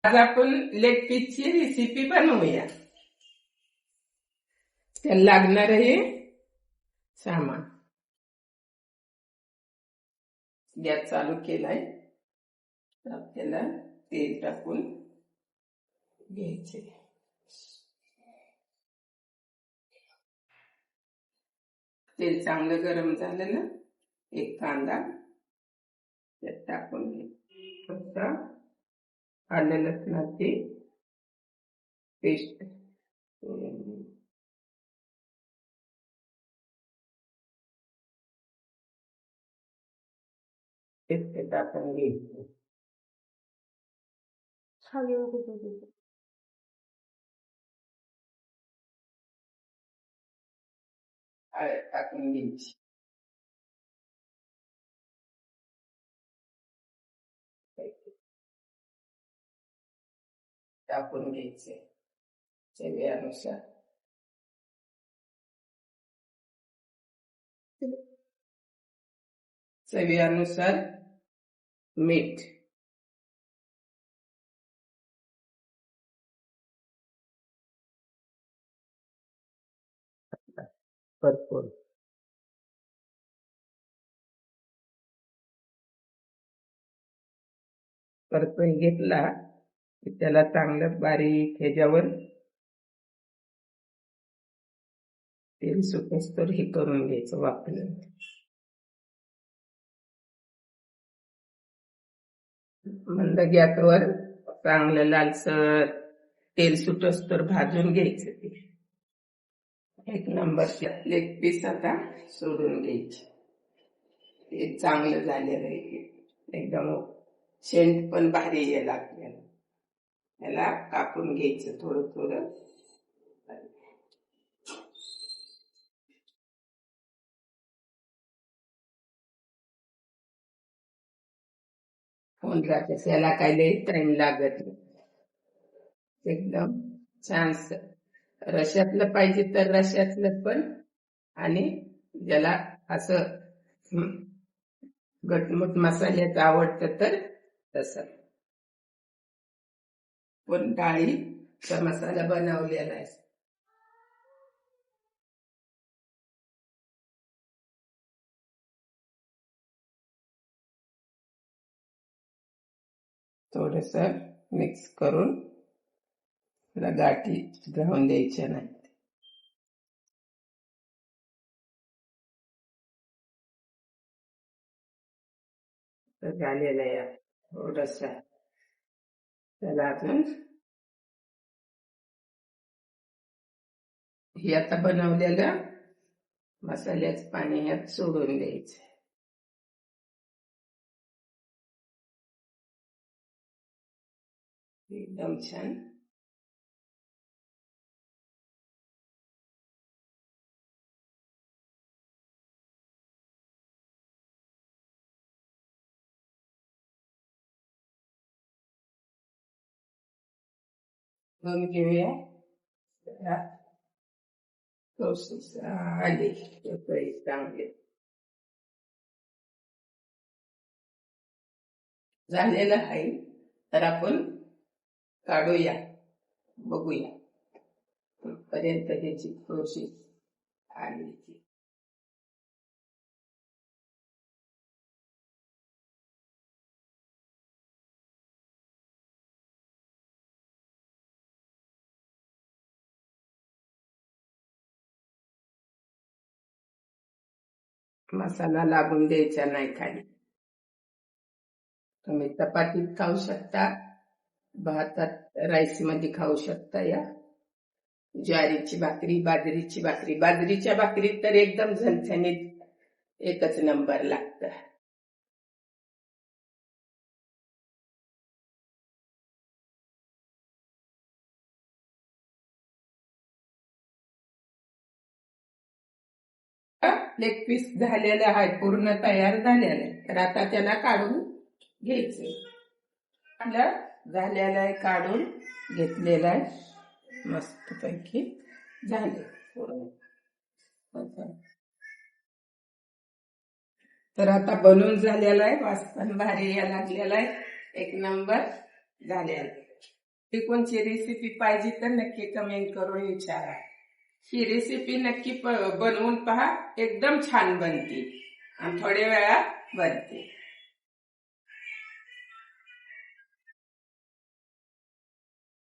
आज आपण leg पीसची recipe बनवूया. त्याला लागणार आहे सामान. गॅस चालू केलाय. आपल्याला तेल टाकून घ्यायचे. तेल चांगलं गरम झालं ना, एक कांदा त्यात टाकून घ्यायचा. आलं लसणाची पेस्ट टाकून घ्यायचं. टाकून घ्यायची. टाकून घ्यायचे चवीनुसार. चवीनुसार मीठ. भरपूर परतून घेतला की त्याला चांगलं बारीक ह्याच्यावर तेल सुटेस्तोवर हे करून घ्यायचं वापरून. मंद गॅसवर चांगलं लालसर तेल सुटेस्तोवर भाजून घ्यायचं. ते एक नंबर लेग पीस आता सोडून घ्यायचे. ते चांगलं झालेलं आहे. एकदम सेंट पण भारी यायला आपल्याला. याला कापून घ्यायचं थोडं थोडं. होऊन जाते. त्याला काही लई टाइम लागत नाही. एकदम छान. रश्यातलं पाहिजे तर रश्यातलं पण, आणि ज्याला असं घटमुट मसाल्याचं आवडतं तर तसं. पण डाळीचा मसाला बनवलेला आहे. थोडस मिक्स करून गाठी राहून द्यायच्या नाही. झालेलं आहे थोडस. त्याला अजून हे आता बनवलेलं मसाल्याचं पाणी यात सोडून द्यायचं. एकदम छान. दोन घेऊया. आले चांगले झालेलं आहे. तर आपण काढूया, बघूया पर्यंत त्याची प्रोसेस आली. मसाला लागून द्यायचा नाही खाली. तुम्ही चपातीत खाऊ शकता, भातात राईस मध्ये खाऊ शकता. या ज्वारीची भाकरी, बाजरीची भाकरी. बाजरीच्या भाकरीत तर एकदम झणझणीत एकच नंबर लागतं. लेग पीस झालेलं आहे, पूर्ण तयार झालेलं आहे. तर आता त्याला काढून घ्यायचं. झालेलं आहे, काढून घेतलेलं आहे. मस्त पैकी झाले पूर्ण. तर आता बनवून झालेला आहे. वास पण भारी या लागलेला आहे. एक नंबर झालेला आहे. ही कोणची रेसिपी पाहिजे तर नक्की कमेंट करून विचारा. ही रेसिपी नक्की बनवून पहा, एकदम छान बनते आणि थोड्या वेळात बनते.